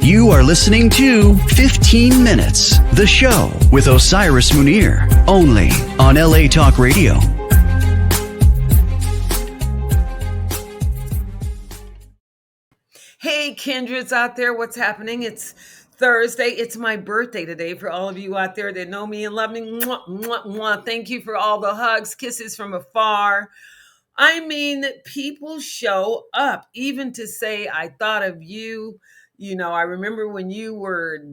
You are listening to 15 Minutes, the show with Osiris Munir, only on LA Talk Radio. Hey, kindreds out there, what's happening? It's Thursday. It's my birthday today for all of you out there that know me and love me. Mwah, mwah, mwah. Thank you for all the hugs, kisses from afar. I mean, people show up, even to say, I thought of you. You know, I remember when you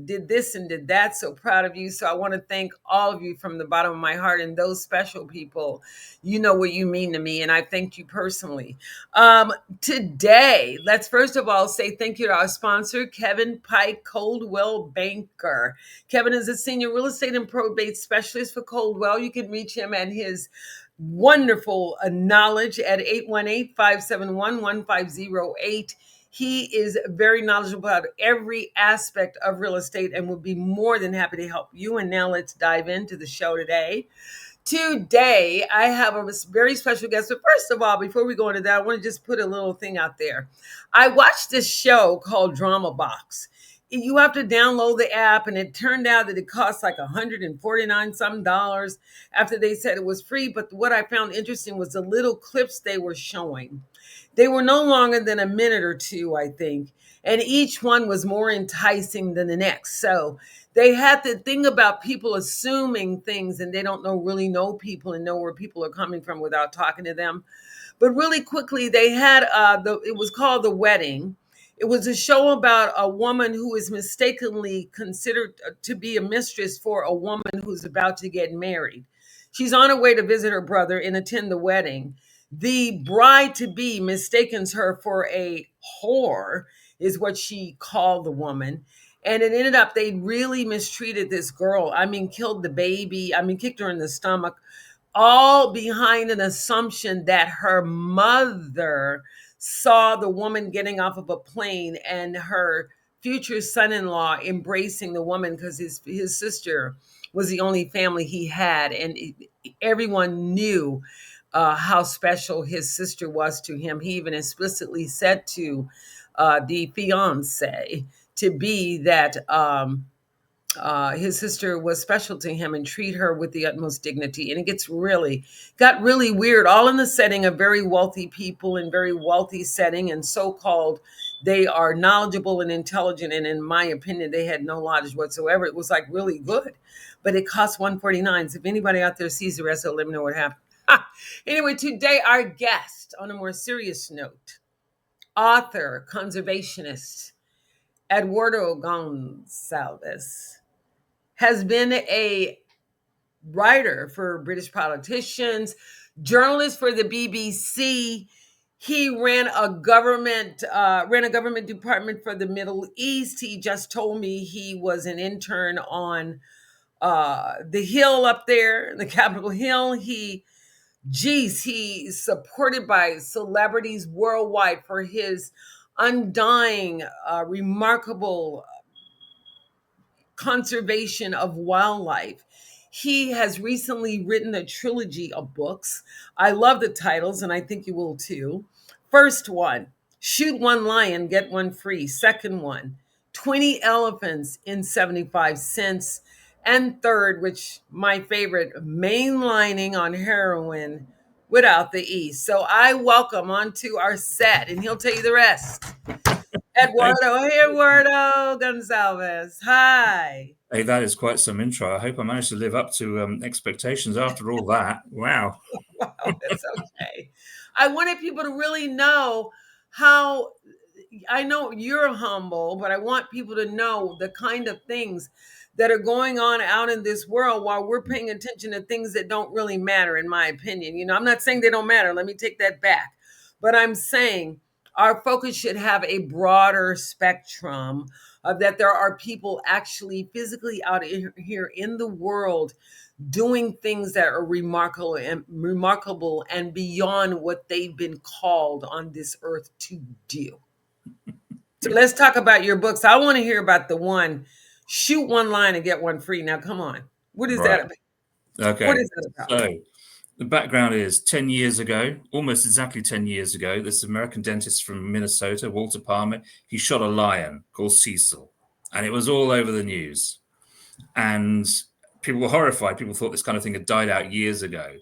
did this and did that. So proud of you. So I want to thank all of you from the bottom of my heart, and those special people. You know what you mean to me, and I thank you personally. Today, let's first of all say thank you to our sponsor, Kevin Pike, Coldwell Banker. Kevin is a senior real estate and probate specialist for Coldwell. You can reach him at his wonderful knowledge at 818-571-1508. He is very knowledgeable about every aspect of real estate and will be more than happy to help you. And now let's dive into the show today. Today, I have a very special guest. But first of all, before we go into that, I want to just put a little thing out there. I watched this show called Drama Box. You have to download the app, and it turned out that it cost like $149 some dollars after they said it was free. But what I found interesting was the little clips they were showing. They were no longer than a minute or two, I think, and each one was more enticing than the next. So they had the thing about people assuming things, and they don't really know people and know where people are coming from without talking to them. But really quickly, they had it was called The Wedding. It was a show about a woman who is mistakenly considered to be a mistress for a woman who's about to get married. She's on her way to visit her brother and attend the wedding. The bride-to-be mistakes her for a whore, is what she called the woman. And it ended up, they really mistreated this girl. I mean, killed the baby. I mean, kicked her in the stomach, all behind an assumption that her mother saw the woman getting off of a plane and her future son-in-law embracing the woman because his sister was the only family he had. And everyone knew how special his sister was to him. He even explicitly said to the fiance to be that his sister was special to him and treat her with the utmost dignity. And it got really weird, all in the setting of very wealthy people in very wealthy setting, and so-called they are knowledgeable and intelligent. And in my opinion, they had no knowledge whatsoever. It was like really good, but it cost $149. So if anybody out there sees the rest, let me know what happened. Anyway, today our guest, on a more serious note, author, conservationist, Eduardo Goncalves, has been a writer for British politicians, journalist for the BBC. He ran a government department for the Middle East. He just told me he was an intern on the Hill up there, the Capitol Hill. He's supported by celebrities worldwide for his undying, remarkable conservation of wildlife. He has recently written a trilogy of books. I love the titles, and I think you will too. First one, Shoot One Lion, Get One Free. Second one, 20 Elephants in 75 Cents. And third, which my favorite, Mainlining on Heroin Without the E. So I welcome onto our set, and he'll tell you the rest, Eduardo Goncalves. Hi. Hey, that is quite some intro. I hope I managed to live up to expectations after all that. Wow. Wow, that's okay. I wanted people to really know how, I know you're humble, but I want people to know the kind of things that are going on out in this world while we're paying attention to things that don't really matter, in my opinion. You know, I'm not saying they don't matter. Let me take that back. But I'm saying our focus should have a broader spectrum of that there are people actually physically out here in the world doing things that are remarkable and beyond what they've been called on this earth to do. So let's talk about your books. I want to hear about the one, Shoot One Lion and Get One Free. Now, come on. What is that about? Okay. What is that about? So the background is 10 years ago, almost exactly 10 years ago, this American dentist from Minnesota, Walter Palmer, he shot a lion called Cecil. and it was all over the news. And people were horrified. People thought this kind of thing had died out years ago.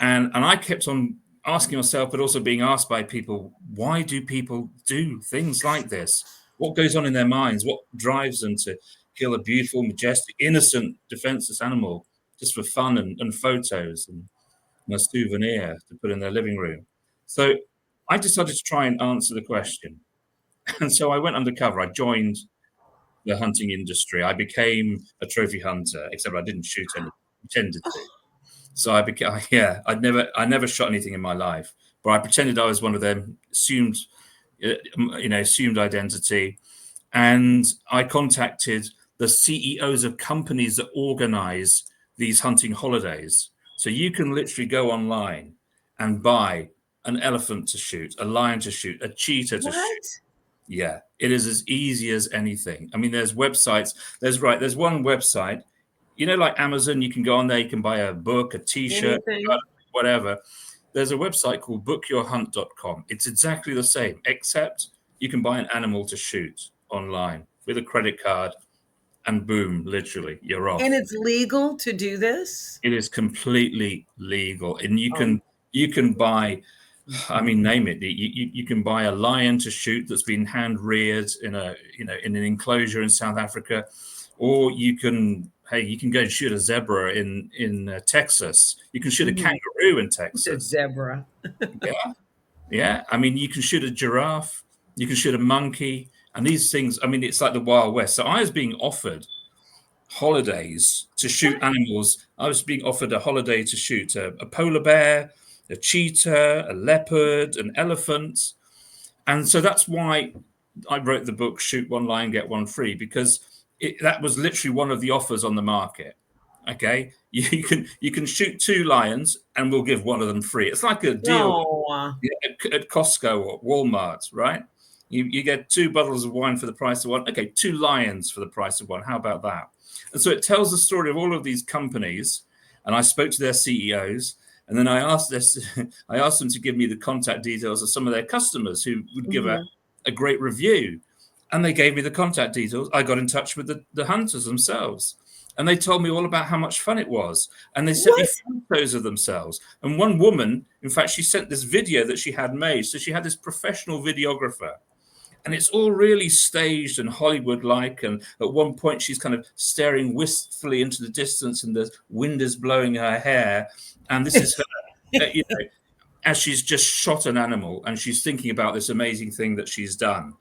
And I kept on asking myself, but also being asked by people, why do people do things like this? What goes on in their minds? What drives them to kill a beautiful, majestic, innocent, defenseless animal just for fun and photos and a souvenir to put in their living room? So I decided to try and answer the question. And so I went undercover. I joined the hunting industry. I became a trophy hunter, except I didn't shoot any, pretended to. So I became, yeah, I never shot anything in my life, but I pretended I was one of them, assumed identity. And I contacted the CEOs of companies that organize these hunting holidays. So you can literally go online and buy an elephant to shoot, a lion to shoot, a cheetah to shoot. Yeah, it is as easy as anything. I mean, there's websites. There's one website, like Amazon, you can go on there, you can buy a book, a t-shirt, whatever. There's a website called bookyourhunt.com. It's exactly the same, except you can buy an animal to shoot online with a credit card, and boom, literally, you're off. And it's legal to do this? It is completely legal. And you can buy, I mean, name it. You can buy a lion to shoot that's been hand reared in an enclosure in South Africa, or you can go and shoot a zebra in Texas. You can shoot a kangaroo in Texas. A zebra. Yeah. I mean, you can shoot a giraffe. You can shoot a monkey. And these things, I mean, it's like the Wild West. So I was being offered holidays to shoot animals. I was being offered a holiday to shoot a polar bear, a cheetah, a leopard, an elephant. And so that's why I wrote the book, Shoot One Lion, Get One Free, because that was literally one of the offers on the market. Okay, you can shoot 2 lions and we'll give one of them free. It's like a deal at Costco or Walmart, right? You get 2 bottles of wine for the price of one. Okay, 2 lions for the price of one. How about that? And so it tells the story of all of these companies. And I spoke to their CEOs, and then I asked them to give me the contact details of some of their customers who would give a great review. And they gave me the contact details. I got in touch with the hunters themselves. And they told me all about how much fun it was. And they sent me photos of themselves. And one woman, in fact, she sent this video that she had made. So she had this professional videographer. And it's all really staged and Hollywood-like. And at one point, she's kind of staring wistfully into the distance, and the wind is blowing her hair. And this is her, as she's just shot an animal, and she's thinking about this amazing thing that she's done.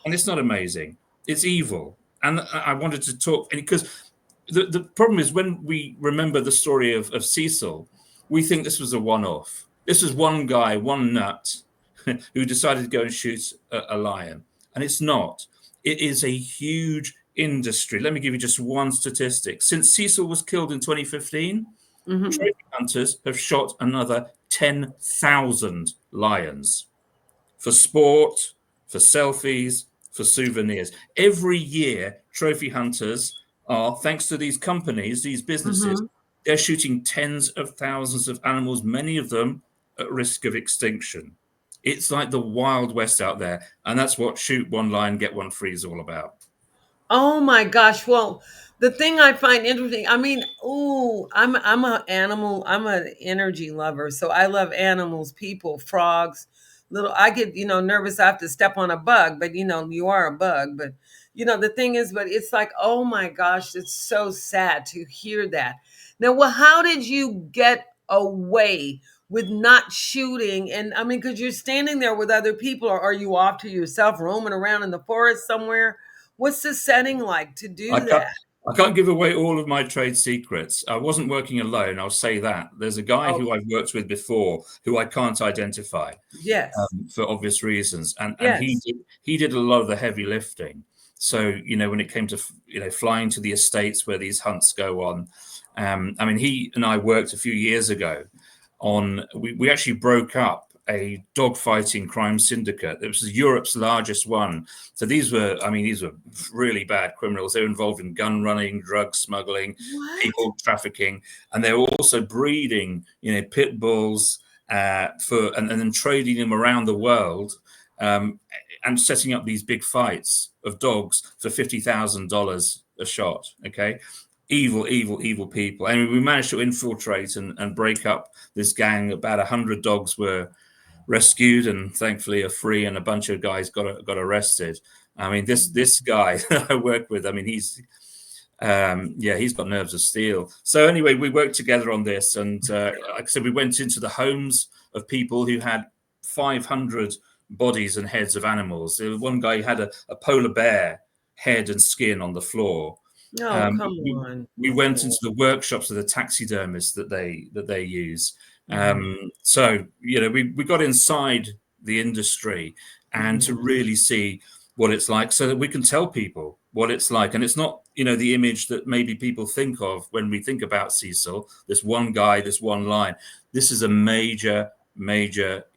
And it's not amazing. It's evil. And I wanted to talk, because the problem is, when we remember the story of Cecil, we think this was a one-off. This was one guy, one nut, who decided to go and shoot a lion. And it's not. It is a huge industry. Let me give you just one statistic. Since Cecil was killed in 2015, trophy hunters have shot another 10,000 lions for sport, for selfies, for souvenirs. Every year, trophy hunters are, thanks to these companies, these businesses, they're shooting tens of thousands of animals, many of them at risk of extinction. It's like the Wild West out there. And that's what Shoot One Lion, Get One Free is all about. Oh my gosh. Well, the thing I find interesting, I mean, I'm an energy lover. So I love animals, people, frogs, I get, nervous. I have to step on a bug, but you are a bug. But, the thing is, but it's like, oh my gosh, it's so sad to hear that. Now, well, how did you get away with not shooting? And I mean, because you're standing there with other people, or are you off to yourself roaming around in the forest somewhere? What's the setting like to do that? I can't give away all of my trade secrets. I wasn't working alone, I'll say that. There's a guy who I've worked with before who I can't identify. Yes. For obvious reasons. And he did a lot of the heavy lifting. So, when it came to, flying to the estates where these hunts go on, I mean, he and I worked a few years ago on, we actually broke up a dogfighting crime syndicate. It was Europe's largest one. So these were really bad criminals. They were involved in gun running, drug smuggling, people trafficking, and they were also breeding, pit bulls and then trading them around the world. and setting up these big fights of dogs for $50,000 a shot. Okay. Evil people. And we managed to infiltrate and break up this gang. About 100 dogs were rescued and thankfully are free, and a bunch of guys got arrested. I mean, this guy that I work with, I mean, he's got nerves of steel. So anyway, we worked together on this, and like I said, we went into the homes of people who had 500 bodies and heads of animals. There was one guy who had a polar bear head and skin on the floor. No, come on. We went into the workshops of the taxidermists that they use. Mm-hmm. So, you know, we got inside the industry and to really see what it's like, so that we can tell people what it's like. And it's not, you know, the image that maybe people think of when we think about Cecil, this one guy, this one line. This is a major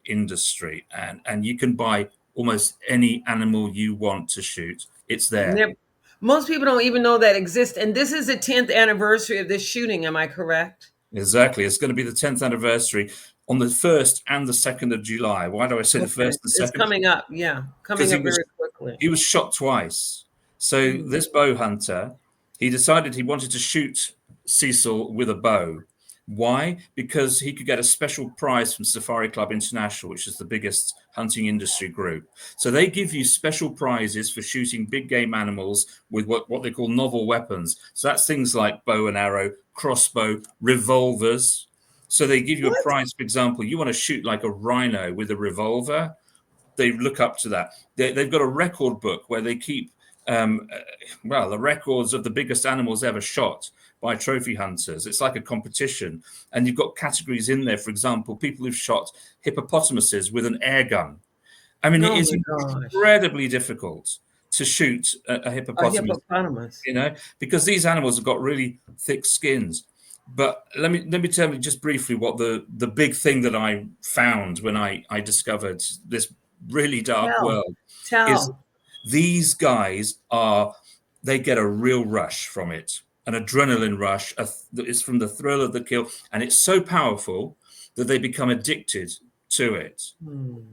industry, and you can buy almost any animal you want to shoot. It's there. Most people don't even know that exists. And this is the 10th anniversary of this shooting. Am I correct? Exactly. It's going to be the 10th anniversary on the 1st and the 2nd of July. Why do I say the 1st and 2nd? It's coming up. Yeah. Coming up very quickly. He was shot twice. So this bow hunter, he decided he wanted to shoot Cecil with a bow. Why? Because he could get a special prize from Safari Club International, which is the biggest hunting industry group. So they give you special prizes for shooting big game animals with what they call novel weapons. So that's things like bow and arrow, crossbow, revolvers. So they give you a prize. For example, you want to shoot like a rhino with a revolver. They look up to that. They've got a record book where they keep the records of the biggest animals ever shot by trophy hunters. It's like a competition, and you've got categories in there. For example, people who've shot hippopotamuses with an air gun. I mean, it is incredibly difficult to shoot a hippopotamus, you know, because these animals have got really thick skins. But let me tell you just briefly what the big thing that I found when I discovered this really dark world is these guys they get a real rush from it. An adrenaline rush is from the thrill of the kill, and it's so powerful that they become addicted to it.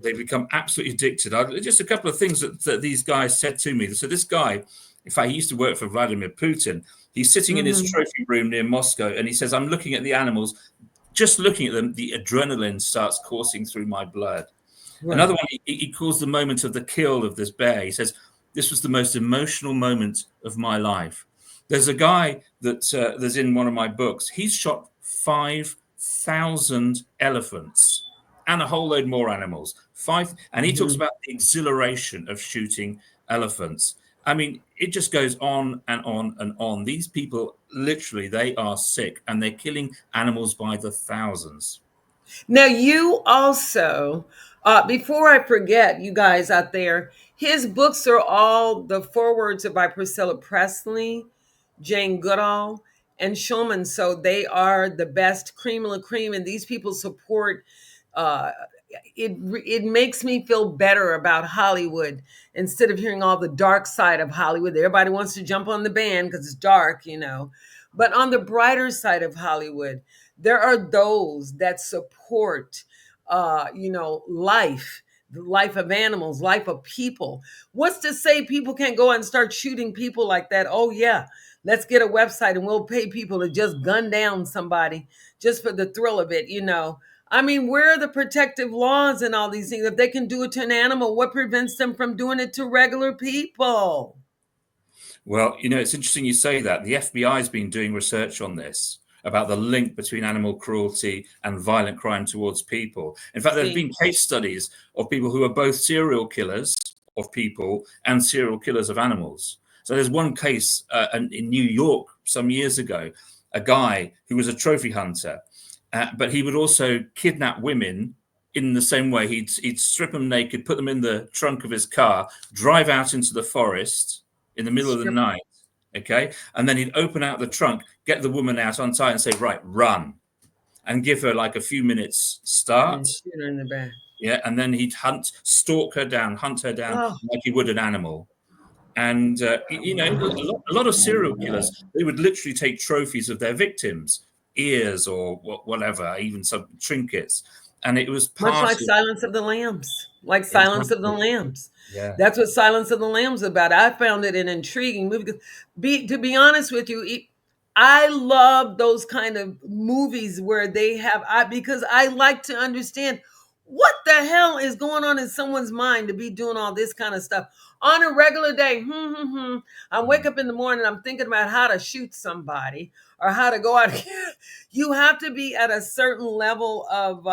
They become absolutely addicted. Just a couple of things that these guys said to me. So this guy, in fact, he used to work for Vladimir Putin. He's sitting in his trophy room near Moscow, and he says, "I'm looking at the animals. Just looking at them, the adrenaline starts coursing through my blood." Right. Another one, he calls the moment of the kill of this bear. He says, "This was the most emotional moment of my life." There's a guy that's in one of my books. He's shot 5,000 elephants and a whole load more animals. And he talks about the exhilaration of shooting elephants. I mean, it just goes on and on and on. These people, literally, they are sick, and they're killing animals by the thousands. Now, you also, before I forget, you guys out there, his books are all, the forewords are by Priscilla Presley, Jane Goodall, and Schulman. So they are the best, cream of the cream, and these people support. It makes me feel better about Hollywood instead of hearing all the dark side of Hollywood. Everybody wants to jump on the band because it's dark, you know. But on the brighter side of Hollywood, there are those that support, life, the life of animals, life of people. What's to say people can't go out and start shooting people like that? Oh, yeah. Let's get a website and we'll pay people to just gun down somebody just for the thrill of it, you know. I mean, where are the protective laws and all these things? If they can do it to an animal, what prevents them from doing it to regular people? Well, you know, it's interesting you say that. The FBI has been doing research on this, about the link between animal cruelty and violent crime towards people. In fact, there have been case studies of people who are both serial killers of people and serial killers of animals. So there's one case in New York some years ago, a guy who was a trophy hunter, but he would also kidnap women in the same way. He'd strip them naked, put them in the trunk of his car, drive out into the forest in the middle of the night, okay? And then he'd open out the trunk, get the woman out, untie and say, right, run. And give her like a few minutes start. And shoot her in the back. Yeah, and then he'd stalk her down, hunt her down like he would an animal. And, a lot of serial killers, they would literally take trophies of their victims, ears or whatever, even some trinkets. and it was Much part like of Silence of the Lambs, like Silence of the exactly. Lambs. Yeah, That's what Silence of the Lambs is about. I found it an intriguing movie. To be honest with you, I love those kind of movies where they have, because I like to understand what the hell is going on in someone's mind to be doing all this kind of stuff on a regular day. I wake up in the morning, I'm thinking about how to shoot somebody or how to go out. You have to be at a certain level of,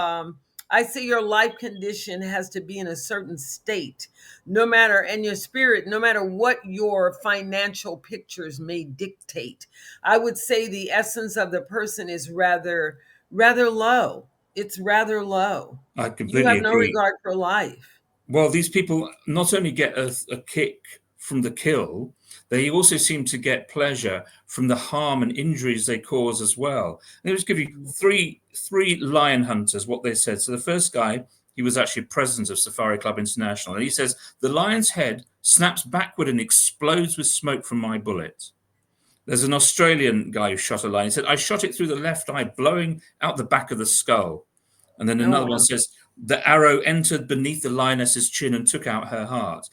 I say your life condition has to be in a certain state, no matter, and your spirit, no matter what your financial pictures may dictate. I would say the essence of the person is rather low. It's rather low. I You completely have no agree. regard for life. Well, these people not only get a kick from the kill, they also seem to get pleasure from the harm and injuries they cause as well. Let me just give you three lion hunters, what they said. So the first guy, he was actually president of Safari Club International, and he says, the lion's head snaps backward and explodes with smoke from my bullet. There's an Australian guy who shot a lion. He said, I shot it through the left eye, blowing out the back of the skull. And then Oh another one wow. says, the arrow entered beneath the lioness's chin and took out her heart.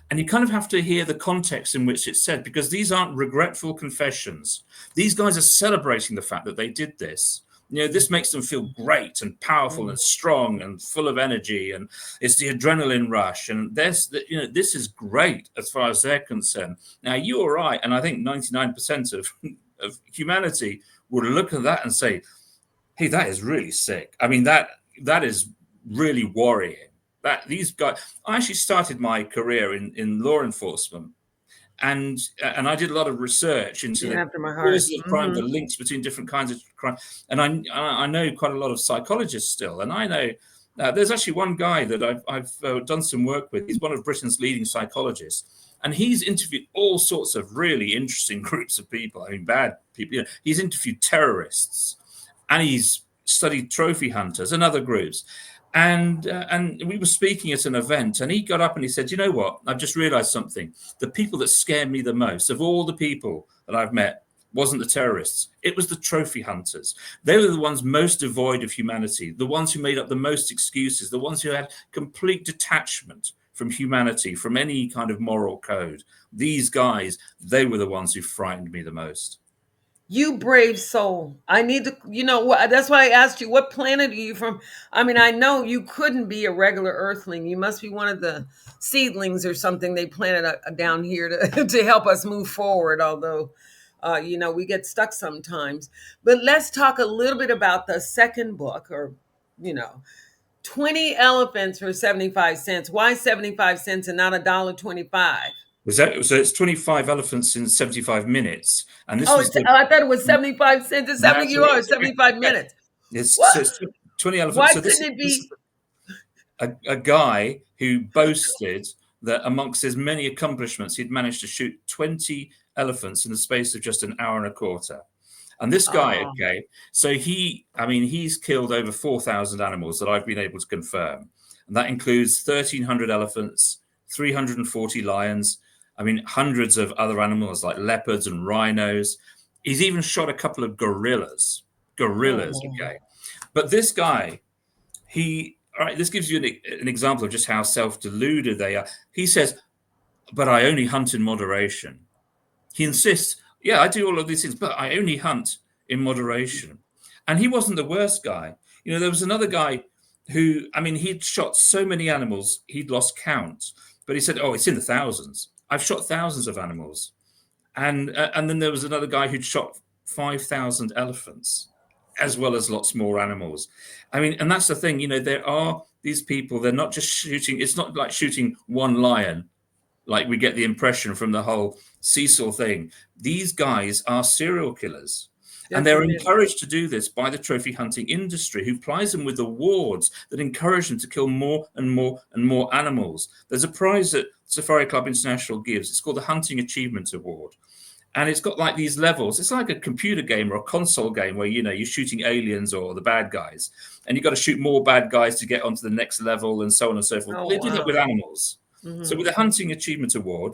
And you kind of have to hear the context in which it's said, because these aren't regretful confessions. These guys are celebrating the fact that they did this. You know, this makes them feel great and powerful and strong and full of energy. And it's the adrenaline rush. And this is great as far as they're concerned. Now, you are right. And I think 99% of humanity would look at that and say, hey, that is really sick. I mean, that is really worrying. That these guys, I actually started my career in law enforcement, and I did a lot of research into You're the after my heart. causes of crime, the links between different kinds of crime, and I know quite a lot of psychologists still, and I know there's actually one guy that I've done some work with. He's one of Britain's leading psychologists, and he's interviewed all sorts of really interesting groups of people. I mean, bad people. You know, he's interviewed terrorists, and he's studied trophy hunters and other groups. And we were speaking at an event, and he got up and he said, you know what, I've just realized something. The people that scared me the most of all the people that I've met wasn't the terrorists. It was the trophy hunters. They were the ones most devoid of humanity, the ones who made up the most excuses, the ones who had complete detachment from humanity, from any kind of moral code. These guys, they were the ones who frightened me the most. You brave soul. I need to, that's why I asked you, what planet are you from? I mean, I know you couldn't be a regular earthling. You must be one of the seedlings or something they planted down here to, to help us move forward, although, we get stuck sometimes. But let's talk a little bit about the second book, or, 20 elephants for 75 cents. Why 75 cents and not $1.25? So it's 25 elephants in 75 minutes. And this Oh, was the I thought it was 75 cents. It's 70 that's what euros, 75 minutes. it's, What? so it's 20 elephants. Why So couldn't this it is be? a guy who boasted that amongst his many accomplishments, he'd managed to shoot 20 elephants in the space of just an hour and a quarter. And this guy, Oh, okay, so he's killed over 4,000 animals that I've been able to confirm. And that includes 1,300 elephants, 340 lions, hundreds of other animals like leopards and rhinos. He's even shot a couple of gorillas, oh. okay. But this guy, all right, this gives you an example of just how self-deluded they are. He says, but I only hunt in moderation. He insists, yeah, I do all of these things, but I only hunt in moderation. And he wasn't the worst guy. There was another guy who, he'd shot so many animals, he'd lost count. But he said, oh, it's in the thousands. I've shot thousands of animals. And then there was another guy who'd shot 5,000 elephants, as well as lots more animals. And that's the thing, there are these people, they're not just shooting. It's not like shooting one lion, like we get the impression from the whole Cecil thing. These guys are serial killers. And they're Definitely. encouraged to do this by the trophy hunting industry, who plies them with awards that encourage them to kill more and more and more animals. There's a prize that Safari Club International gives. It's called the Hunting Achievement Award. And it's got like these levels. It's like a computer game or a console game where, you're shooting aliens or the bad guys. And you've got to shoot more bad guys to get onto the next level and so on and so forth. Oh, They do that with wow. animals. So with the Hunting Achievement Award,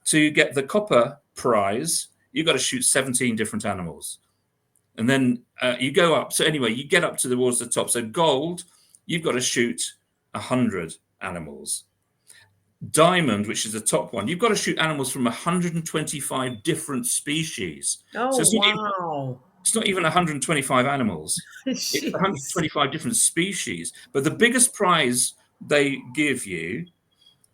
to get the copper prize, you've got to shoot 17 different animals. And then you go up. So anyway, you get up towards the top. So gold, you've got to shoot 100 animals. Diamond, which is the top one, you've got to shoot animals from 125 different species. Oh, So wow. it's not even 125 animals. It's Jeez. 125 different species. But the biggest prize they give you,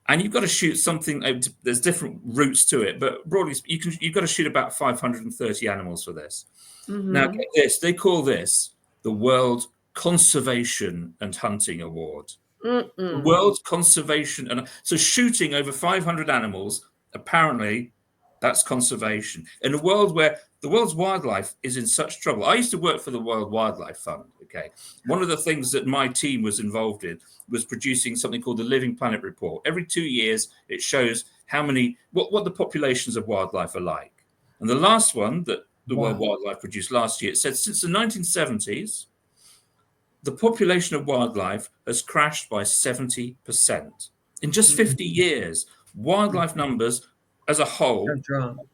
and you've got to shoot something. There's different routes to it, but broadly, you've got to shoot about 530 animals for this. Now, Mm-hmm. get this, they call this the World Conservation and Hunting Award. The Mm-mm. World Conservation, and so shooting over 500 animals, apparently that's conservation. In a world where the world's wildlife is in such trouble. I used to work for the World Wildlife Fund. Okay. One of the things that my team was involved in was producing something called the Living Planet Report. Every 2 years, it shows what the populations of wildlife are like. And the last one that the World Wow. Wildlife produced last year, it said since the 1970s, the population of wildlife has crashed by 70%. In just 50 years, wildlife numbers as a whole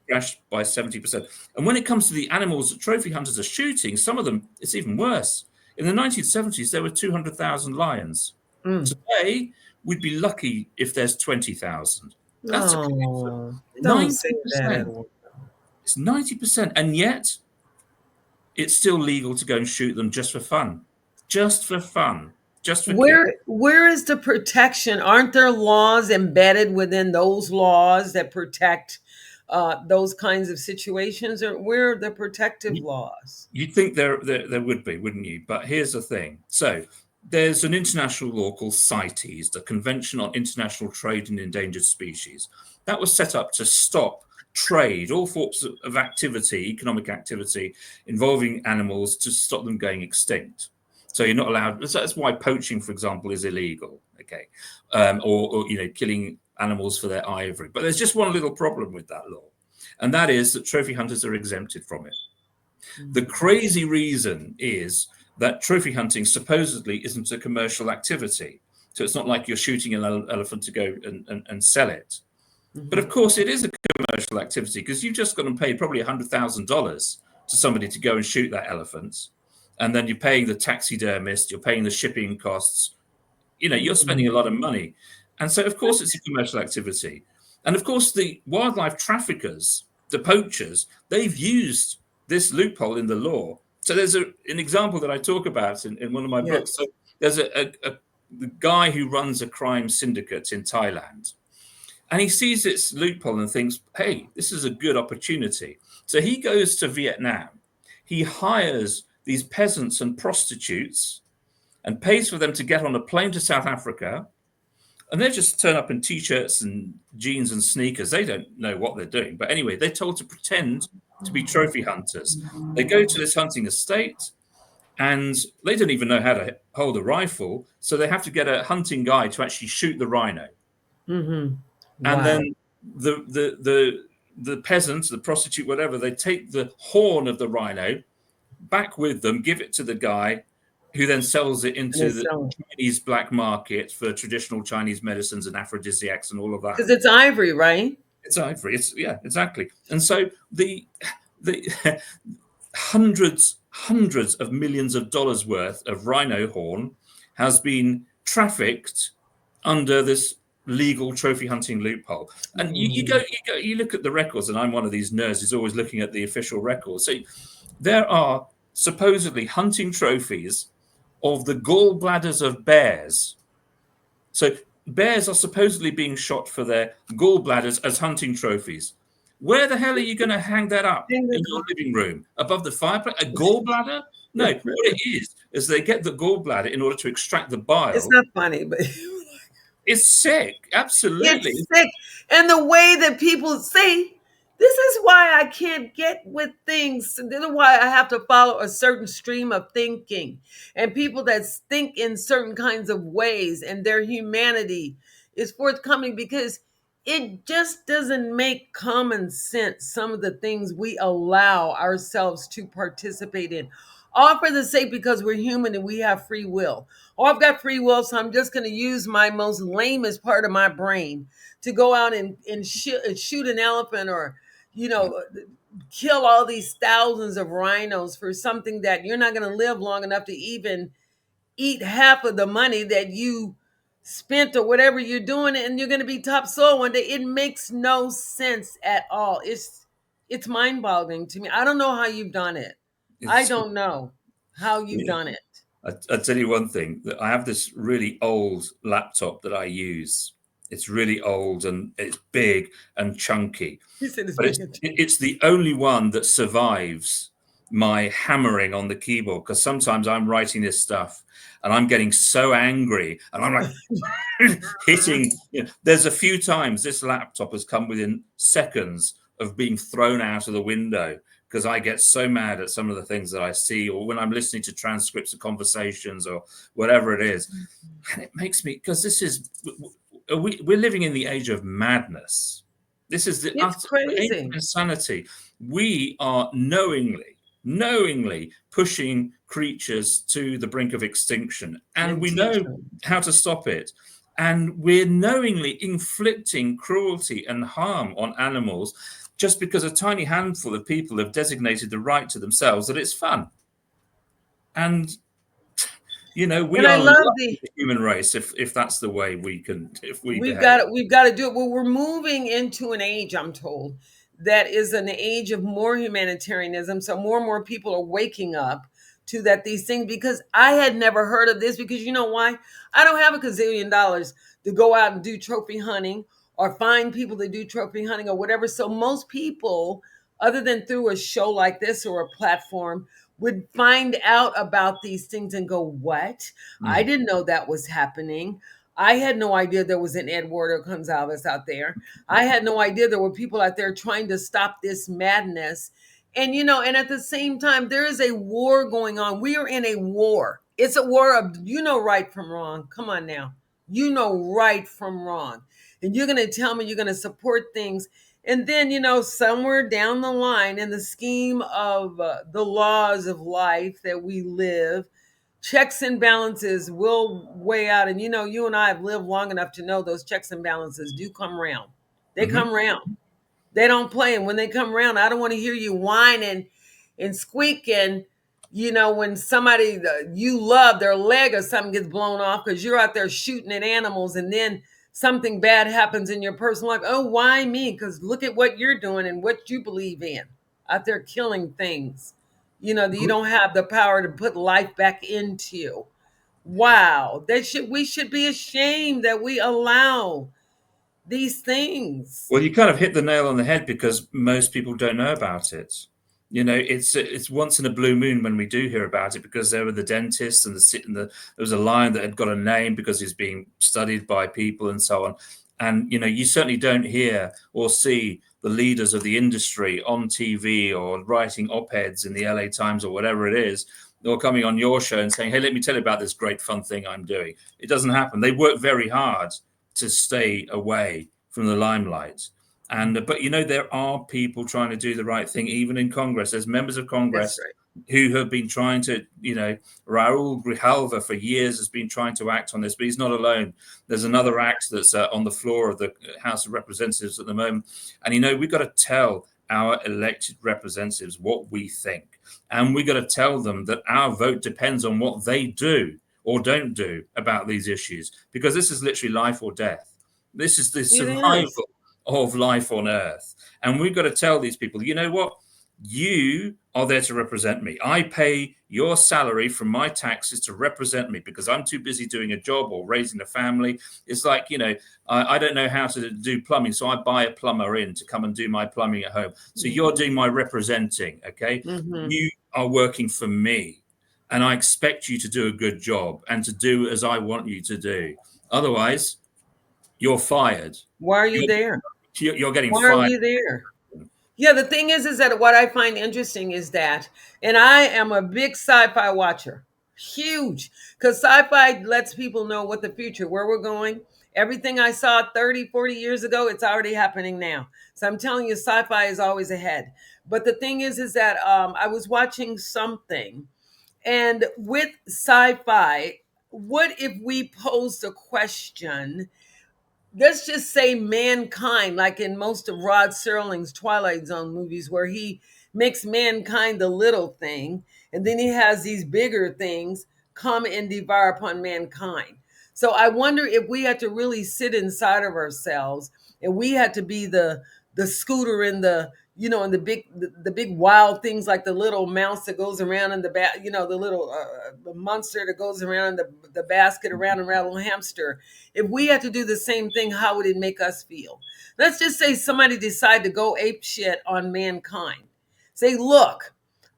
crashed by 70%. And when it comes to the animals that trophy hunters are shooting, some of them, it's even worse. In the 1970s, there were 200,000 lions. Mm. Today, we'd be lucky if there's 20,000. That's Oh, don't say that at 90%. all. It's 90%. And yet, it's still legal to go and shoot them just for fun. Just for fun. Just for kids. Where is the protection? Aren't there laws embedded within those laws that protect those kinds of situations? Or where are the protective laws? You'd think there would be, wouldn't you? But here's the thing. So there's an international law called CITES, the Convention on International Trade in Endangered Species. That was set up to stop trade, all forms of activity, economic activity involving animals, to stop them going extinct. So you're not allowed. That's why poaching, for example, is illegal. Okay, or killing animals for their ivory. But there's just one little problem with that law, and that is that trophy hunters are exempted from it. The crazy reason is that trophy hunting supposedly isn't a commercial activity. So it's not like you're shooting an elephant to go and sell it. But of course, it is a commercial activity because you've just got to pay probably $100,000 to somebody to go and shoot that elephant. And then you're paying the taxidermist, you're paying the shipping costs. You're spending a lot of money. And so, of course, it's a commercial activity. And of course, the wildlife traffickers, the poachers, they've used this loophole in the law. So there's an example that I talk about in one of my books. So there's the guy who runs a crime syndicate in Thailand. And he sees this loophole and thinks, hey, this is a good opportunity. So he goes to Vietnam. He hires these peasants and prostitutes and pays for them to get on a plane to South Africa. And they just turn up in T-shirts and jeans and sneakers. They don't know what they're doing. But anyway, they're told to pretend to be trophy hunters. They go to this hunting estate and they don't even know how to hold a rifle. So they have to get a hunting guide to actually shoot the rhino. Mm-hmm. Wow. And then the peasants, the prostitute, whatever, they take the horn of the rhino back with them, give it to the guy, who then sells it into the Chinese black market for traditional Chinese medicines and aphrodisiacs and all of that. Because it's ivory, right? It's ivory. Yeah, exactly. And so the hundreds of millions of dollars worth of rhino horn has been trafficked under this legal trophy hunting loophole. And you look at the records, and I'm one of these nerds who's always looking at the official records. So there are supposedly hunting trophies of the gallbladders of bears. So bears are supposedly being shot for their gallbladders as hunting trophies. Where the hell are you going to hang that up in your living room? Above the fireplace? A gallbladder? No, what it is they get the gallbladder in order to extract the bile. It's not funny, but it's sick. Absolutely. It's sick. And the way that people say, this is why I can't get with things. This is why I have to follow a certain stream of thinking. And people that think in certain kinds of ways and their humanity is forthcoming, because it just doesn't make common sense, some of the things we allow ourselves to participate in. All for the sake because we're human and we have free will. Oh, I've got free will, so I'm just going to use my most lamest part of my brain to go out and shoot an elephant, or, kill all these thousands of rhinos for something that you're not going to live long enough to even eat half of the money that you spent or whatever you're doing, and you're going to be top soil one day. It makes no sense at all. It's mind-boggling to me. I don't know how you've done it. I It's, don't know how you've done it. I tell you one thing, that I have this really old laptop that I use. It's really old and it's big and chunky, You said it's but big. it's the only one that survives my hammering on the keyboard, because sometimes I'm writing this stuff and I'm getting so angry and I'm like hitting. There's a few times this laptop has come within seconds of being thrown out of the window because I get so mad at some of the things that I see, or when I'm listening to transcripts of conversations or whatever it is. And it makes me, because we're living in the age of madness. This is the It's age crazy. of insanity. We are knowingly pushing creatures to the brink of extinction, and we know how to stop it. And we're knowingly inflicting cruelty and harm on animals just because a tiny handful of people have designated the right to themselves that it's fun. And we And I are love the human race if that's the way we we've behave. got to do it. Well, we're moving into an age, I'm told, that is an age of more humanitarianism. So more and more people are waking up to that these things, because I had never heard of this, because you know why? I don't have a gazillion dollars to go out and do trophy hunting or find people to do trophy hunting or whatever. So most people, other than through a show like this or a platform, would find out about these things and go, what? I didn't know that was happening. I had no idea there was an Eduardo Gonzalez out there. I had no idea there were people out there trying to stop this madness. And, and at the same time, there is a war going on. We are in a war. It's a war of, right from wrong. Come on now. You know right from wrong. And you're going to tell me you're going to support things. And then, somewhere down the line in the scheme of the laws of life that we live, checks and balances will weigh out. And, you and I have lived long enough to know those checks and balances do come around. They come around. They don't play. And when they come around, I don't want to hear you whining and squeaking, when somebody you love, their leg or something gets blown off because you're out there shooting at animals, and then something bad happens in your personal life. Oh, why me? Because look at what you're doing and what you believe in. Out there killing things, that you don't have the power to put life back into. Wow. We should be ashamed that we allow these things. Well, you kind of hit the nail on the head, because most people don't know about it. It's once in a blue moon when we do hear about it, because there were the dentists and there was a lion that had got a name because he's being studied by people and so on. And you certainly don't hear or see the leaders of the industry on TV or writing op-eds in the LA Times or whatever it is, or coming on your show and saying, hey, let me tell you about this great fun thing I'm doing. It doesn't happen. They work very hard to stay away from the limelight. But there are people trying to do the right thing, even in Congress. There's members of Congress who have been trying to, Raul Grijalva for years has been trying to act on this, but he's not alone. There's another act that's on the floor of the House of Representatives at the moment. And, we've got to tell our elected representatives what we think. And we've got to tell them that our vote depends on what they do or don't do about these issues, because this is literally life or death. This is the survival of life on Earth. And we've got to tell these people, you know what? You are there to represent me. I pay your salary from my taxes to represent me, because I'm too busy doing a job or raising a family. It's like, I don't know how to do plumbing, so I buy a plumber in to come and do my plumbing at home. So you're doing my representing, okay? You are working for me, and I expect you to do a good job and to do as I want you to do. Otherwise, you're fired. Why are you there? You're getting Why fired. are you there? Yeah, the thing is that what I find interesting is that, and I am a big sci-fi watcher, huge, because sci-fi lets people know what the future, where we're going. Everything I saw 30, 40 years ago, it's already happening now. So I'm telling you, sci-fi is always ahead. But the thing is that I was watching something, and with sci-fi, what if we posed a question? Let's just say mankind, like in most of Rod Serling's Twilight Zone movies, where he makes mankind the little thing, and then he has these bigger things come and devour upon mankind. So I wonder if we had to really sit inside of ourselves, and we had to be the scooter in the, in the big wild things, like the little mouse that goes around in the the little the monster that goes around in the basket, around and around, little hamster. If we had to do the same thing, how would it make us feel? Let's just say somebody decide to go ape shit on mankind. Say, look,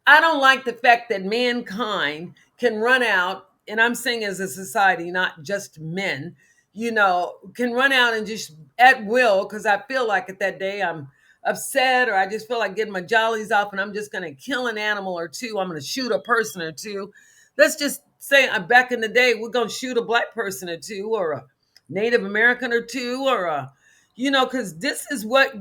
I don't like the fact that mankind can run out, and I'm saying as a society, not just men, can run out and just at will, because I feel like at that day I'm upset, or I just feel like getting my jollies off, and I'm just going to kill an animal or two. I'm going to shoot a person or two. Let's just say back in the day, we're going to shoot a black person or two, or a Native American or two, or a, because this is what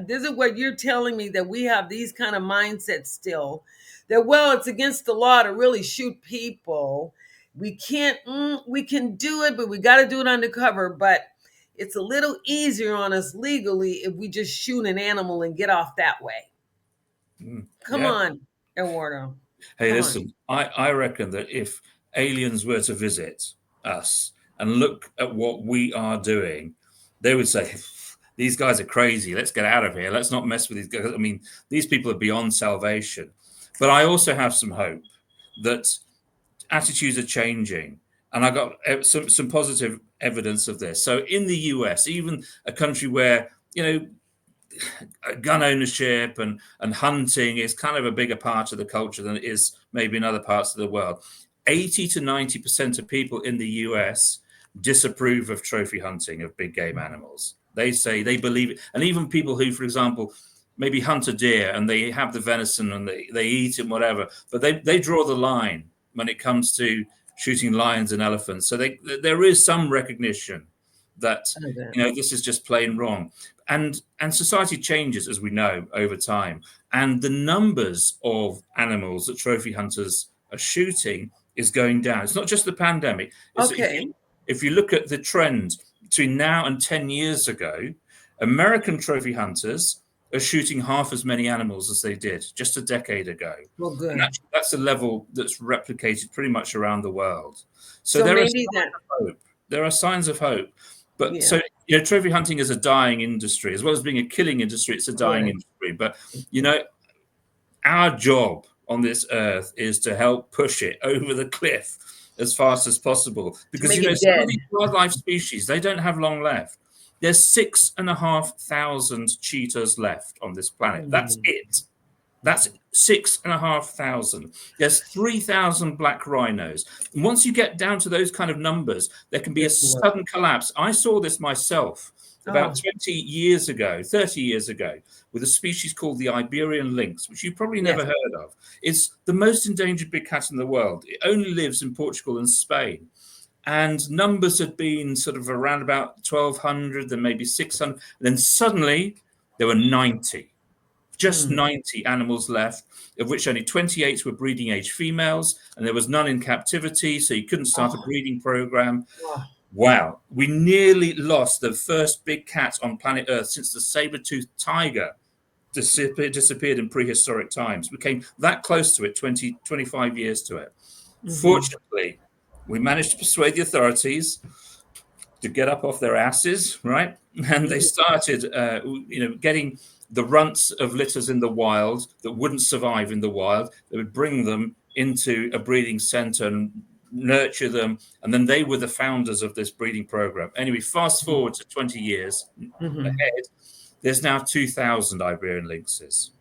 this is what you're telling me, that we have these kind of mindsets still, that, well, it's against the law to really shoot people. We can't, we can do it, but we got to do it undercover. But it's a little easier on us legally if we just shoot an animal and get off that way. Come on, Eduardo. Hey, listen, I reckon that if aliens were to visit us and look at what we are doing, they would say, these guys are crazy. Let's get out of here. Let's not mess with these guys. I mean, these people are beyond salvation. But I also have some hope that attitudes are changing. And I got some positive evidence of this. So in the US, even a country where, gun ownership and hunting is kind of a bigger part of the culture than it is maybe in other parts of the world, 80 to 90% of people in the US disapprove of trophy hunting of big game animals. They say they believe it. And even people who, for example, maybe hunt a deer and they have the venison and they eat it and whatever, but they draw the line when it comes to shooting lions and elephants. So there is some recognition that, this is just plain wrong. And society changes, as we know, over time. And the numbers of animals that trophy hunters are shooting is going down. It's not just the pandemic. If you look at the trend between now and 10 years ago, American trophy hunters are shooting half as many animals as they did just a decade ago. Well, good. And that's a level that's replicated pretty much around the world. So there are signs of hope. But so, trophy hunting is a dying industry, as well as being a killing industry. It's a dying industry. But, our job on this earth is to help push it over the cliff as fast as possible. Because, some of these wildlife species, they don't have long left. There's 6,500 cheetahs left on this planet. That's it. That's 6,500. There's 3,000 black rhinos. And once you get down to those kind of numbers, there can be a sudden collapse. I saw this myself about 20 years ago, 30 years ago, with a species called the Iberian lynx, which you probably never heard of. It's the most endangered big cat in the world. It only lives in Portugal and Spain. And numbers had been sort of around about 1,200, then maybe 600. And then suddenly there were 90. Just 90 animals left, of which only 28 were breeding age females, and there was none in captivity, so you couldn't start a breeding program. Wow. We nearly lost the first big cat on planet Earth since the saber-toothed tiger disappeared in prehistoric times. We came that close to it, 25 years to it. Fortunately, we managed to persuade the authorities to get up off their asses, right? And they started, getting the runts of litters in the wild that wouldn't survive in the wild. They would bring them into a breeding center and nurture them. And then they were the founders of this breeding program. Anyway, fast forward to 20 years ahead, there's now 2,000 Iberian lynxes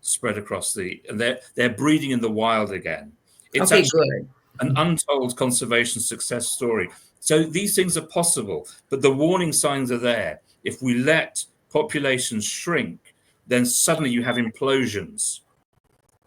spread across and they're breeding in the wild again. It's actually an untold conservation success story. So these things are possible, but the warning signs are there. If we let populations shrink, then suddenly you have implosions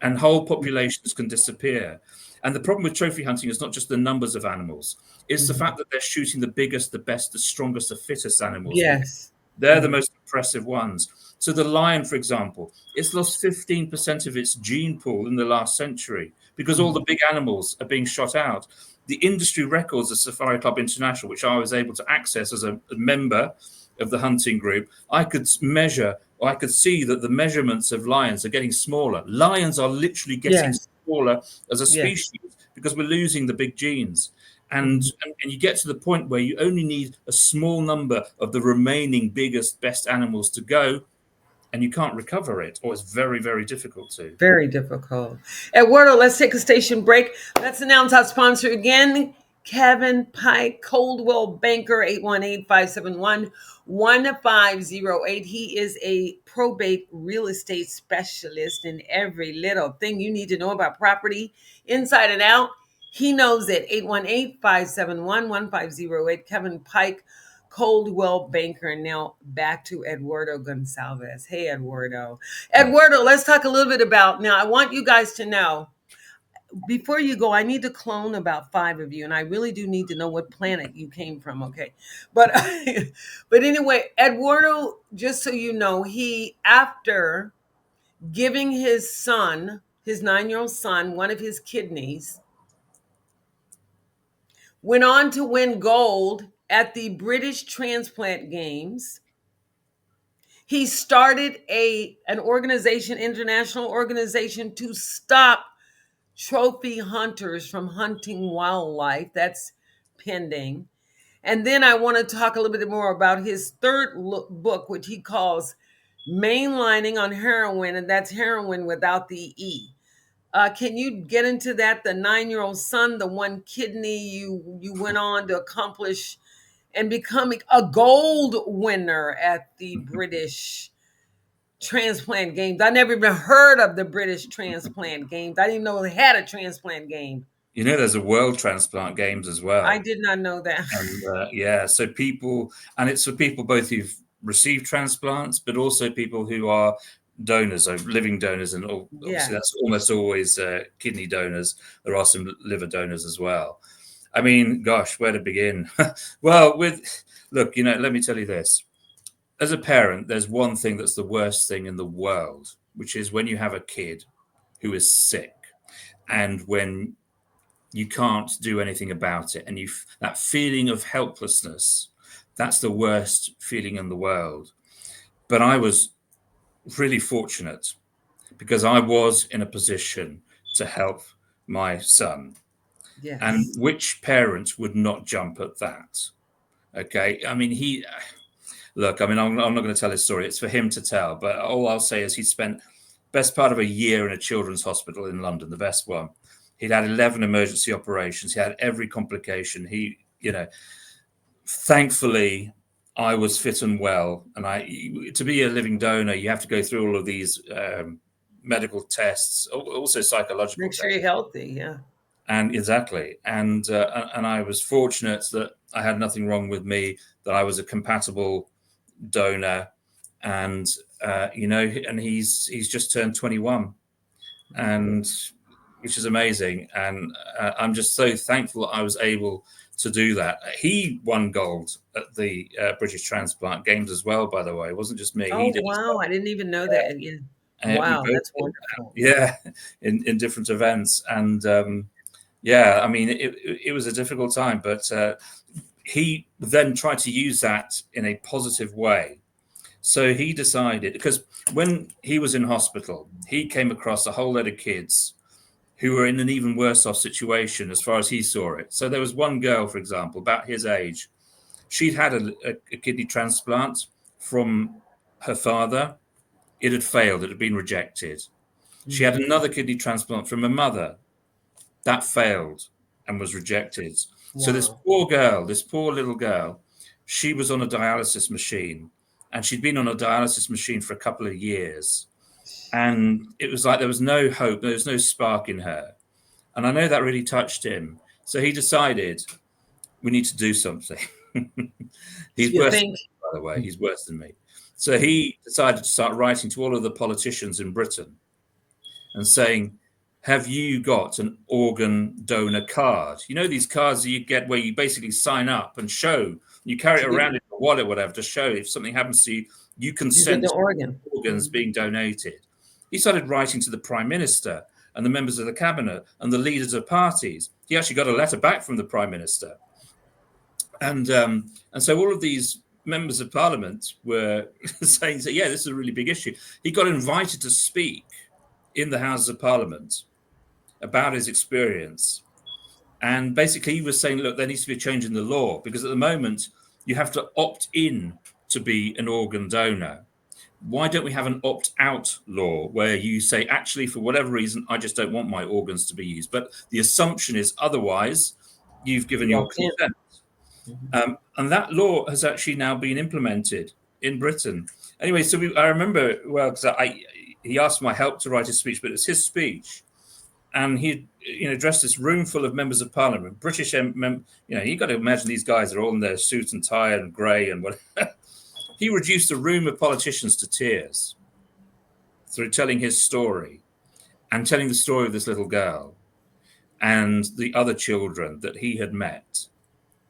and whole populations can disappear. And the problem with trophy hunting is not just the numbers of animals, it's the fact that they're shooting the biggest, the best, the strongest, the fittest animals. Yes. They're the most impressive ones. So the lion, for example, it's lost 15% of its gene pool in the last century because all the big animals are being shot out. The industry records of Safari Club International, which I was able to access as a member of the hunting group, I could see that the measurements of lions are getting smaller. Lions are literally getting smaller as a species because we're losing the big genes. And you get to the point where you only need a small number of the remaining biggest, best animals to go, and you can't recover it, or it's very, very difficult to. Very difficult. Eduardo, let's take a station break. Let's announce our sponsor again. Kevin Pike, Coldwell Banker, 818-571-1508. He is a probate real estate specialist in every little thing you need to know about property, inside and out. He knows it. 818-571-1508. Kevin Pike, Coldwell Banker. And now back to Eduardo Goncalves. Hey, Eduardo. Eduardo, let's talk a little bit about, now I want you guys to know, before you go, I need to clone about 5 of you, and I really do need to know what planet you came from, okay? But but anyway, Eduardo, just so you know, he, after giving his son, his 9-year-old son, one of his kidneys, went on to win gold at the British Transplant Games. He started an organization, international organization, to stop trophy hunters from hunting wildlife. That's pending. And then I want to talk a little bit more about his third book, which he calls Mainlining on Heroin, and that's heroin without the E. Can you get into that? The 9-year-old son, the one kidney you went on to accomplish and becoming a gold winner at the British Transplant Games. I never even heard of the British Transplant Games. I didn't even know they had a transplant game. You know, there's a World Transplant Games as well. I did not know that. And, yeah, so people, and it's for people both who've received transplants, but also people who are donors, so living donors, and obviously that's almost always kidney donors. There are some liver donors as well. I mean, gosh, where to begin? Well, look, let me tell you this. As a parent, there's one thing that's the worst thing in the world, which is when you have a kid who is sick and when you can't do anything about it, and that feeling of helplessness, that's the worst feeling in the world. But I was really fortunate because I was in a position to help my son. Yes. And which parent would not jump at that? Okay. I mean, look, I mean, I'm not going to tell his story. It's for him to tell. But all I'll say is he spent best part of a year in a children's hospital in London, the best one. He'd had 11 emergency operations. He had every complication. Thankfully, I was fit and well. And to be a living donor, you have to go through all of these medical tests, also psychological tests. Make sure you're healthy, yeah. And exactly. And I was fortunate that I had nothing wrong with me, that I was a compatible donor. And, and he's just turned 21, and which is amazing. And I'm just so thankful that I was able to do that. He won gold at the British Transplant Games as well, by the way. It wasn't just me. Oh, wow. I didn't even know that. Yeah. Wow, that's wonderful. Yeah, in different events. And I mean, it was a difficult time, but he then tried to use that in a positive way. So he decided, because when he was in hospital, he came across a whole lot of kids who were in an even worse off situation as far as he saw it. So there was one girl, for example, about his age. She'd had a kidney transplant from her father. It had failed. It had been rejected. She had another kidney transplant from her mother. That failed and was rejected. Wow. So this poor little girl, she was on a dialysis machine, and she'd been on a dialysis machine for a couple of years. And it was like there was no hope. There was no spark in her. And I know that really touched him. So he decided, we need to do something. He's worse than me, by the way. He's worse than me. So he decided to start writing to all of the politicians in Britain and saying, have you got an organ donor card? You know, these cards that you get where you basically sign up and show, you carry it around in your wallet, whatever, to show if something happens to you, you consent to organs being donated. He started writing to the Prime Minister and the members of the cabinet and the leaders of parties. He actually got a letter back from the Prime Minister. And so all of these members of Parliament were saying, yeah, this is a really big issue. He got invited to speak in the Houses of Parliament about his experience. And basically he was saying, look, there needs to be a change in the law, because at the moment you have to opt in to be an organ donor. Why don't we have an opt-out law where you say, actually, for whatever reason, I just don't want my organs to be used, but the assumption is otherwise you've given your consent. And that law has actually now been implemented in Britain. Anyway, so I remember, well, because he asked my help to write his speech, but it was his speech. And he, addressed this room full of members of parliament, British, you got to imagine these guys are all in their suit and tie and grey and whatever. He reduced a room of politicians to tears through telling his story and telling the story of this little girl and the other children that he had met.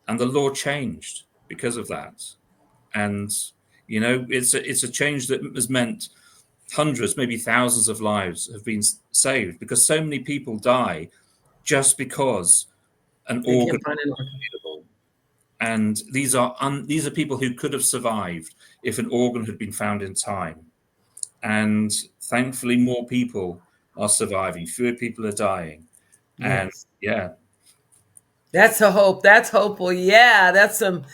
And the law changed because of that. And, it's a change that has meant hundreds, maybe thousands of lives have been saved, because so many people die just because an organ is available. And these are people who could have survived if an organ had been found in time. And thankfully, more people are surviving. Fewer people are dying. Yes. And yeah, that's a hope. That's hopeful. Yeah, that's some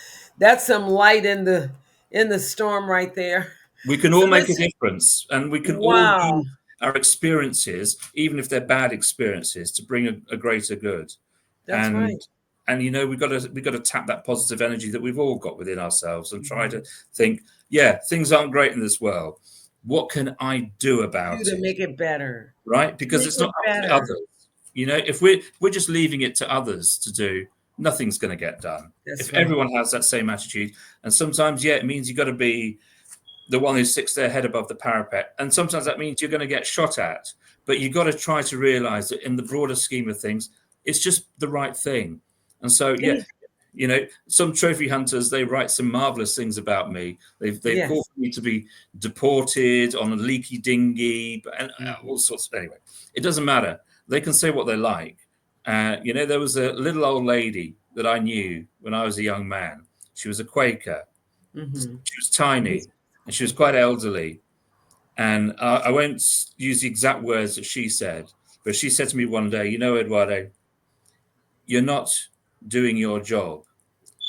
light in the storm right there. we can all make a difference, and we can all use our experiences, even if they're bad experiences, to bring a greater good. That's right. And we've got to tap that positive energy that we've all got within ourselves and try to think, yeah, things aren't great in this world. What can I do about it to make it better? Right? Because it's not up to others. If we're just leaving it to others to do, nothing's going to get done. If everyone has that same attitude, and sometimes, it means you've got to be the one who sticks their head above the parapet, and sometimes that means you're going to get shot at. But you've got to try to realize that in the broader scheme of things, it's just the right thing. And so, some trophy hunters, they write some marvelous things about me. They've called for me to be deported on a leaky dinghy, and all sorts of. Anyway, it doesn't matter. They can say what they like. There was a little old lady that I knew when I was a young man. She was a Quaker. Mm-hmm. She was tiny, and she was quite elderly. And I won't use the exact words that she said, but she said to me one day, Eduardo, you're not doing your job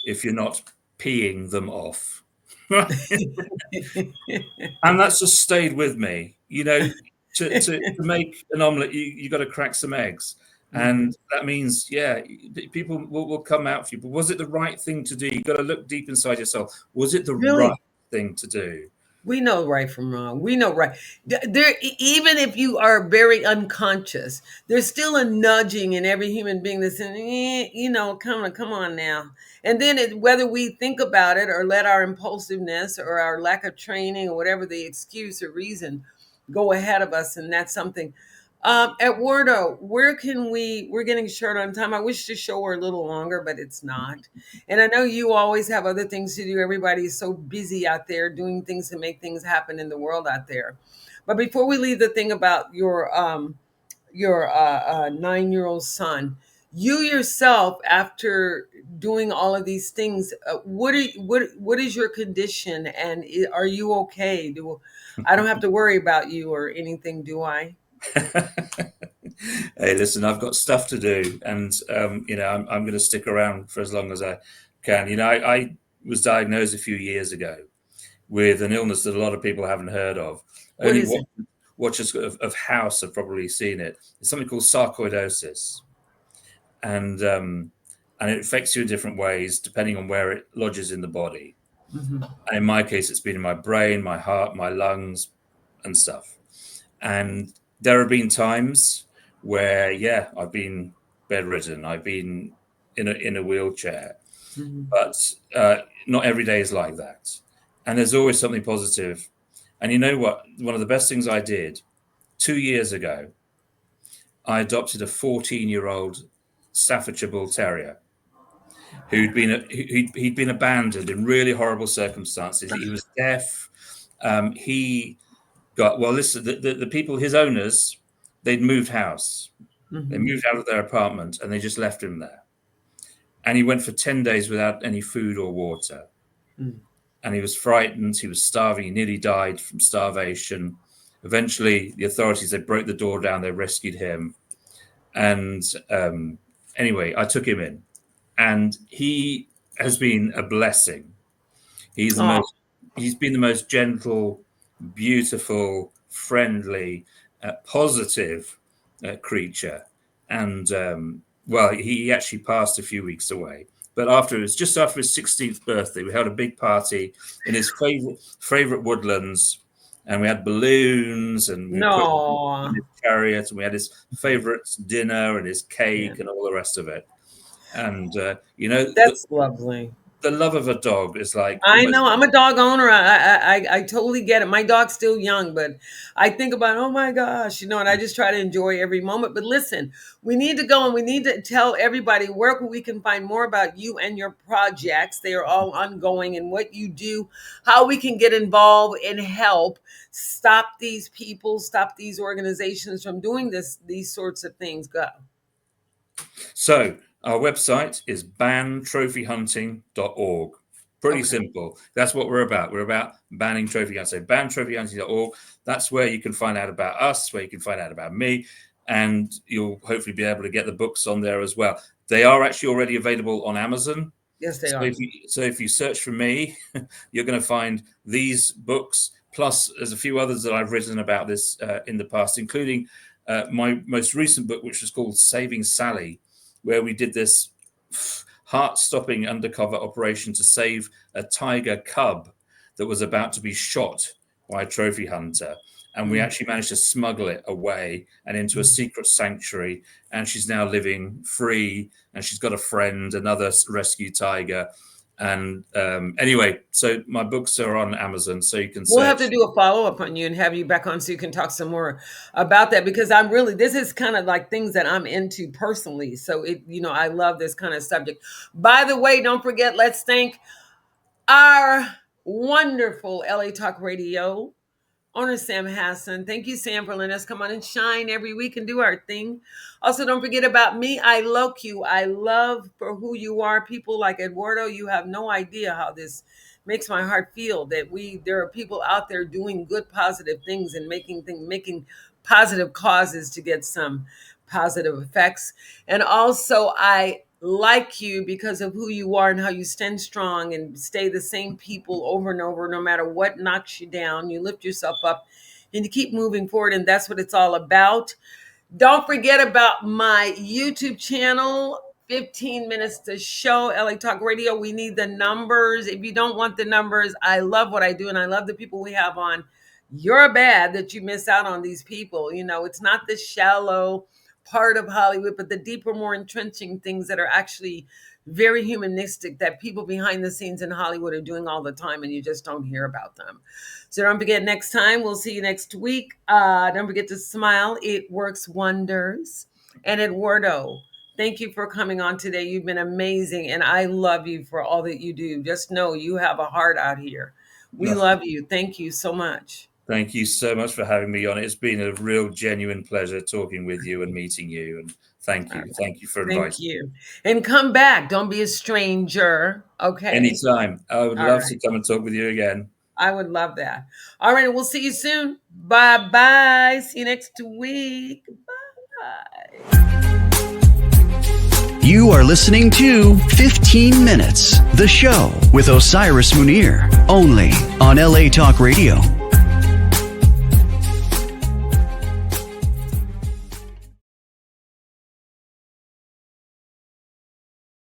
if you're not peeing them off. And that's just stayed with me. To make an omelette, you got to crack some eggs. And that means, people will come out for you. But was it the right thing to do? You got to look deep inside yourself. Was it the right thing to do? We know right from wrong. We know right. There, even if you are very unconscious, there's still a nudging in every human being that's saying, come on now. And then whether we think about it or let our impulsiveness or our lack of training or whatever the excuse or reason go ahead of us, and that's something. Eduardo, we're getting short on time. I wish the show were a little longer, but it's not. And I know you always have other things to do. Everybody is so busy out there doing things to make things happen in the world out there. But before we leave the thing about your 9-year-old son, you yourself, after doing all of these things, what is your condition, and are you okay? I don't have to worry about you or anything, do I? Hey, listen, I've got stuff to do, and I'm going to stick around for as long as I can. I was diagnosed a few years ago with an illness that a lot of people haven't heard of. Only watchers of House have probably seen it. It's something called sarcoidosis, and it affects you in different ways depending on where it lodges in the body. Mm-hmm. And in my case, it's been in my brain, my heart, my lungs, and stuff. And there have been times where, I've been bedridden. I've been in a wheelchair, but not every day is like that. And there's always something positive. And you know what? One of the best things I did 2 years ago, I adopted a 14-year-old Staffordshire Bull Terrier who'd been abandoned in really horrible circumstances. He was deaf. He got, well, listen, the people, his owners, they'd moved house. Mm-hmm. They moved out of their apartment and they just left him there. And he went for 10 days without any food or water. Mm. And he was frightened. He was starving. He nearly died from starvation. Eventually, the authorities, they broke the door down. They rescued him. And anyway, I took him in, and he has been a blessing. He's been the most gentle, beautiful, friendly, positive creature. And well, he actually passed a few weeks away. But just after his 16th birthday, we held a big party in his favorite woodlands, and we had balloons, and we put him in his chariot, and we had his favorite dinner and his cake and all the rest of it. And that's lovely. The love of a dog is like, I know, I'm a dog owner. I totally get it. My dog's still young, but I think about, oh my gosh, and I just try to enjoy every moment. But listen, we need to go, and we need to tell everybody where we can find more about you and your projects. They are all ongoing, and what you do, how we can get involved and help stop these people, stop these organizations from doing these sorts of things. Go. So our website is bantrophyhunting.org. Pretty simple. That's what we're about. We're about banning trophy hunting. So bantrophyhunting.org. That's where you can find out about us, where you can find out about me, and you'll hopefully be able to get the books on there as well. They are actually already available on Amazon. Yes, they are. If you search for me, you're going to find these books. Plus, there's a few others that I've written about this in the past, including my most recent book, which was called Saving Sally, where we did this heart-stopping undercover operation to save a tiger cub that was about to be shot by a trophy hunter. And we actually managed to smuggle it away and into a secret sanctuary. And she's now living free. And she's got a friend, another rescue tiger. And anyway, so my books are on Amazon, so you can search. We'll have to do a follow-up on you and have you back on so you can talk some more about that, because this is kind of like things that I'm into personally. So I love this kind of subject. By the way, don't forget, let's thank our wonderful LA Talk Radio owner, Sam Hassan. Thank you, Sam, for letting us come on and shine every week and do our thing. Also, don't forget about me. I love you. I love for who you are. People like Eduardo, you have no idea how this makes my heart feel that there are people out there doing good, positive things and making positive causes to get some positive effects. And also, I like you because of who you are and how you stand strong and stay the same people over and over, no matter what knocks you down. You lift yourself up and you keep moving forward, and that's what it's all about. Don't forget about my YouTube channel, 15 minutes to show, LA Talk Radio. We need the numbers. If you don't want the numbers, I love what I do, and I love the people we have on. You're bad that you miss out on these people. It's not the shallow part of Hollywood, but the deeper, more entrenching things that are actually very humanistic that people behind the scenes in Hollywood are doing all the time, and you just don't hear about them. So don't forget, next time, we'll see you next week. Don't forget to smile. It works wonders. And Eduardo, thank you for coming on today. You've been amazing, and I love you for all that you do. Just know you have a heart out here. We love you. Thank you so much. Thank you so much for having me on. It's been a real, genuine pleasure talking with you and meeting you. And thank you. Thank you for inviting me. Thank you. And come back. Don't be a stranger. Okay. Anytime. I would love to come and talk with you again. I would love that. All right. We'll see you soon. Bye-bye. See you next week. Bye. You are listening to 15 Minutes, the show with Osiris Munir, only on LA Talk Radio.